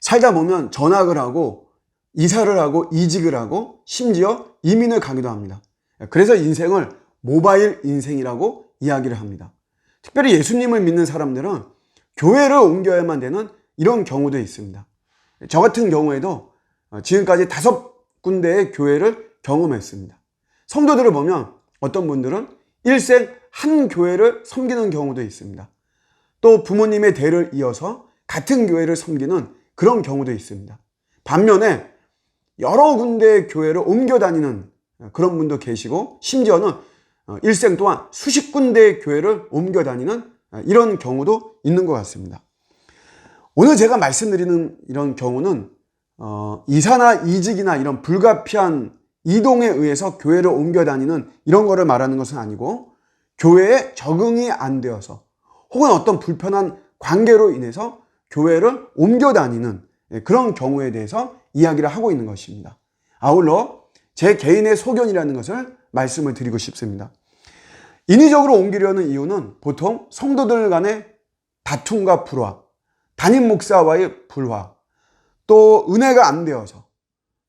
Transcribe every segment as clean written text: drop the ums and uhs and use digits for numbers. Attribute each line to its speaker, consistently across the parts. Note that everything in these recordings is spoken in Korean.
Speaker 1: 살다 보면 전학을 하고 이사를 하고 이직을 하고 심지어 이민을 가기도 합니다. 그래서 인생을 모바일 인생이라고 이야기를 합니다. 특별히 예수님을 믿는 사람들은 교회를 옮겨야만 되는 이런 경우도 있습니다. 저 같은 경우에도 지금까지 5군데의 교회를 경험했습니다. 성도들을 보면 어떤 분들은 일생 한 교회를 섬기는 경우도 있습니다. 또 부모님의 대를 이어서 같은 교회를 섬기는 그런 경우도 있습니다. 반면에 여러 군데의 교회를 옮겨 다니는 그런 분도 계시고 심지어는 일생 동안 수십 군데의 교회를 옮겨 다니는 이런 경우도 있는 것 같습니다. 오늘 제가 말씀드리는 이런 경우는 이사나 이직이나 이런 불가피한 이동에 의해서 교회를 옮겨 다니는 이런 거를 말하는 것은 아니고 교회에 적응이 안 되어서 혹은 어떤 불편한 관계로 인해서 교회를 옮겨 다니는 그런 경우에 대해서 이야기를 하고 있는 것입니다. 아울러 제 개인의 소견이라는 것을 말씀을 드리고 싶습니다. 인위적으로 옮기려는 이유는 보통 성도들 간의 다툼과 불화, 담임 목사와의 불화, 또 은혜가 안 되어서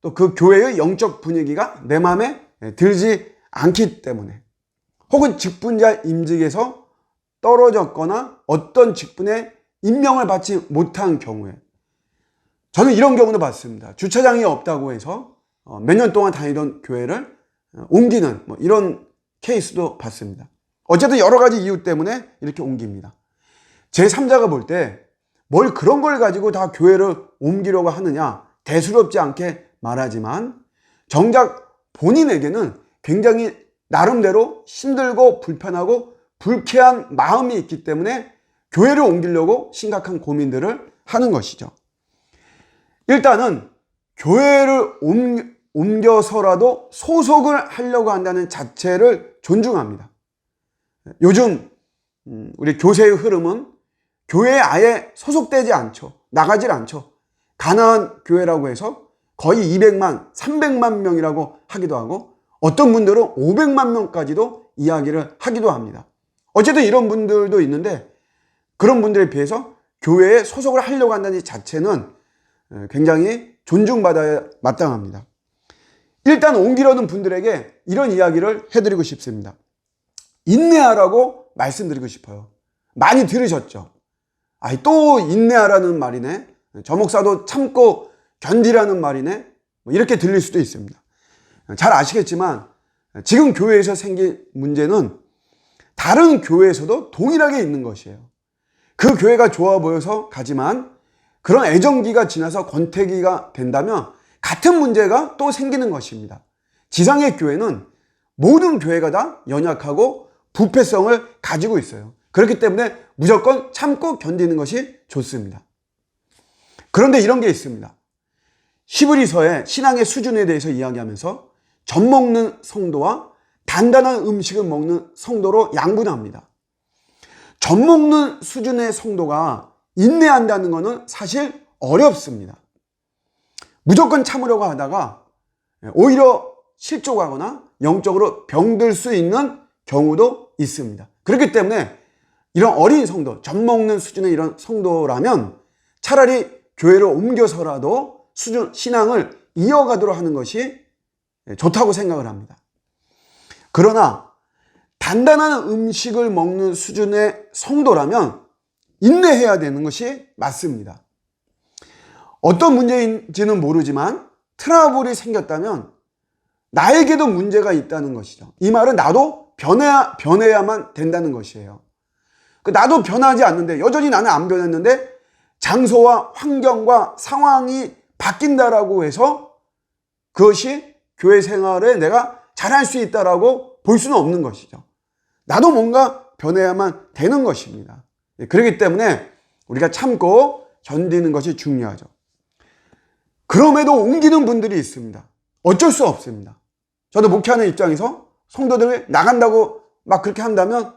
Speaker 1: 또 그 교회의 영적 분위기가 내 마음에 들지 않기 때문에 혹은 직분자 임직에서 떨어졌거나 어떤 직분에 임명을 받지 못한 경우에 저는 이런 경우도 봤습니다. 주차장이 없다고 해서 몇 년 동안 다니던 교회를 옮기는 이런 케이스도 봤습니다. 어쨌든 여러 가지 이유 때문에 이렇게 옮깁니다. 제3자가 볼 때 뭘 그런 걸 가지고 다 교회를 옮기려고 하느냐 대수롭지 않게 말하지만 정작 본인에게는 굉장히 나름대로 힘들고 불편하고 불쾌한 마음이 있기 때문에 교회를 옮기려고 심각한 고민들을 하는 것이죠. 일단은 교회를 옮겨서라도 소속을 하려고 한다는 자체를 존중합니다. 요즘 우리 교세의 흐름은 교회에 아예 소속되지 않죠. 나가질 않죠. 가나안 교회라고 해서 거의 200만, 300만 명이라고 하기도 하고 어떤 분들은 500만 명까지도 이야기를 하기도 합니다. 어쨌든 이런 분들도 있는데 그런 분들에 비해서 교회에 소속을 하려고 한다는 자체는 굉장히 존중받아야 마땅합니다. 일단 옮기려는 분들에게 이런 이야기를 해드리고 싶습니다. 인내하라고 말씀드리고 싶어요. 많이 들으셨죠? 또 인내하라는 말이네. 저 목사도 참고 견디라는 말이네. 이렇게 들릴 수도 있습니다. 잘 아시겠지만 지금 교회에서 생긴 문제는 다른 교회에서도 동일하게 있는 것이에요. 그 교회가 좋아 보여서 가지만 그런 애정기가 지나서 권태기가 된다면 같은 문제가 또 생기는 것입니다. 지상의 교회는 모든 교회가 다 연약하고 부패성을 가지고 있어요. 그렇기 때문에 무조건 참고 견디는 것이 좋습니다. 그런데 이런 게 있습니다. 히브리서의 신앙의 수준에 대해서 이야기하면서 젖 먹는 성도와 단단한 음식을 먹는 성도로 양분합니다. 젖 먹는 수준의 성도가 인내한다는 것은 사실 어렵습니다. 무조건 참으려고 하다가 오히려 실족하거나 영적으로 병들 수 있는 경우도 있습니다. 그렇기 때문에 이런 어린 성도, 젖 먹는 수준의 이런 성도라면 차라리 교회를 옮겨서라도 신앙을 이어가도록 하는 것이 좋다고 생각을 합니다. 그러나 단단한 음식을 먹는 수준의 성도라면 인내해야 되는 것이 맞습니다. 어떤 문제인지는 모르지만 트러블이 생겼다면 나에게도 문제가 있다는 것이죠. 이 말은 나도 변해야만 된다는 것이에요. 나도 변하지 않는데 여전히 나는 안 변했는데 장소와 환경과 상황이 바뀐다라고 해서 그것이 교회 생활에 내가 잘할 수 있다라고 볼 수는 없는 것이죠. 나도 뭔가 변해야만 되는 것입니다. 그렇기 때문에 우리가 참고 견디는 것이 중요하죠. 그럼에도 옮기는 분들이 있습니다. 어쩔 수 없습니다. 저도 목회하는 입장에서 성도들이 나간다고 막 그렇게 한다면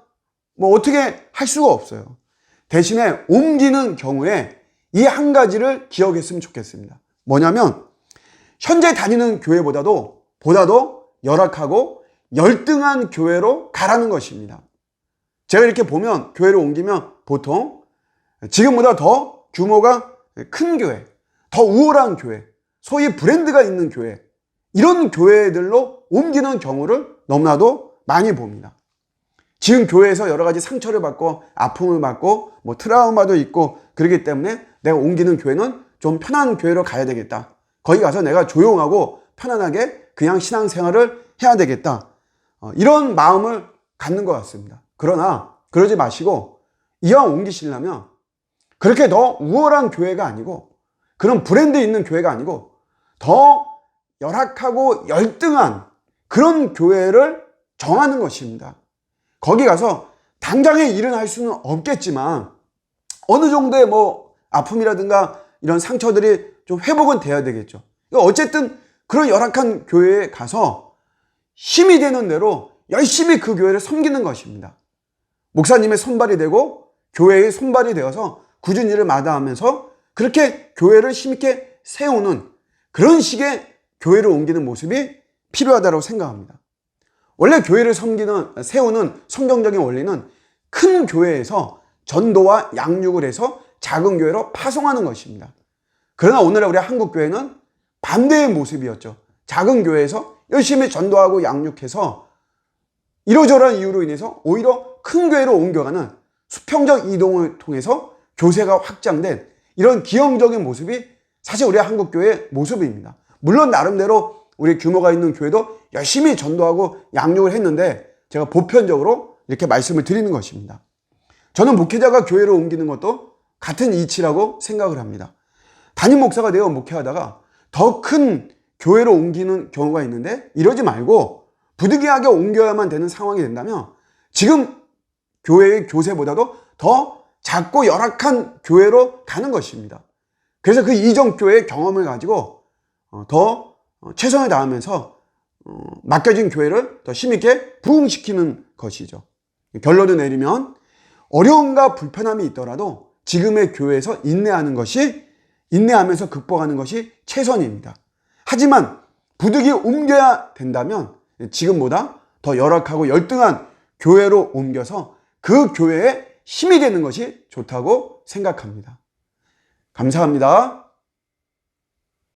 Speaker 1: 어떻게 할 수가 없어요. 대신에 옮기는 경우에 이 한 가지를 기억했으면 좋겠습니다. 뭐냐면 현재 다니는 교회보다도 열악하고 열등한 교회로 가라는 것입니다. 제가 이렇게 보면 교회를 옮기면 보통 지금보다 더 규모가 큰 교회, 더 우월한 교회, 소위 브랜드가 있는 교회, 이런 교회들로 옮기는 경우를 너무나도 많이 봅니다. 지금 교회에서 여러 가지 상처를 받고 아픔을 받고 뭐 트라우마도 있고 그러기 때문에 내가 옮기는 교회는 좀 편한 교회로 가야 되겠다. 거기 가서 내가 조용하고 편안하게 그냥 신앙생활을 해야 되겠다. 이런 마음을 갖는 것 같습니다. 그러나 그러지 마시고 이왕 옮기시려면 그렇게 더 우월한 교회가 아니고 그런 브랜드 있는 교회가 아니고 더 열악하고 열등한 그런 교회를 정하는 것입니다. 거기 가서 당장에 일은 할 수는 없겠지만 어느 정도의 뭐 아픔이라든가 이런 상처들이 좀 회복은 돼야 되겠죠. 어쨌든 그런 열악한 교회에 가서 힘이 되는 대로 열심히 그 교회를 섬기는 것입니다. 목사님의 손발이 되고 교회의 손발이 되어서 굳은 일을 마다하면서 그렇게 교회를 힘있게 세우는 그런 식의 교회를 옮기는 모습이 필요하다고 생각합니다. 원래 교회를 세우는 성경적인 원리는 큰 교회에서 전도와 양육을 해서 작은 교회로 파송하는 것입니다. 그러나 오늘날 우리 한국교회는 반대의 모습이었죠. 작은 교회에서 열심히 전도하고 양육해서 이러저러한 이유로 인해서 오히려 큰 교회로 옮겨가는 수평적 이동을 통해서 교세가 확장된 이런 기형적인 모습이 사실 우리 한국교회의 모습입니다. 물론 나름대로 우리 규모가 있는 교회도 열심히 전도하고 양육을 했는데 제가 보편적으로 이렇게 말씀을 드리는 것입니다. 저는 목회자가 교회를 옮기는 것도 같은 이치라고 생각을 합니다. 담임 목사가 되어 목회하다가 더 큰 교회로 옮기는 경우가 있는데 이러지 말고 부득이하게 옮겨야만 되는 상황이 된다면 지금 교회의 교세보다도 더 작고 열악한 교회로 가는 것입니다. 그래서 그 이전 교회의 경험을 가지고 더 최선을 다하면서 맡겨진 교회를 더 힘있게 부흥시키는 것이죠. 결론을 내리면 어려움과 불편함이 있더라도 지금의 교회에서 인내하면서 극복하는 것이 최선입니다. 하지만 부득이 옮겨야 된다면 지금보다 더 열악하고 열등한 교회로 옮겨서 그 교회에 힘이 되는 것이 좋다고 생각합니다. 감사합니다.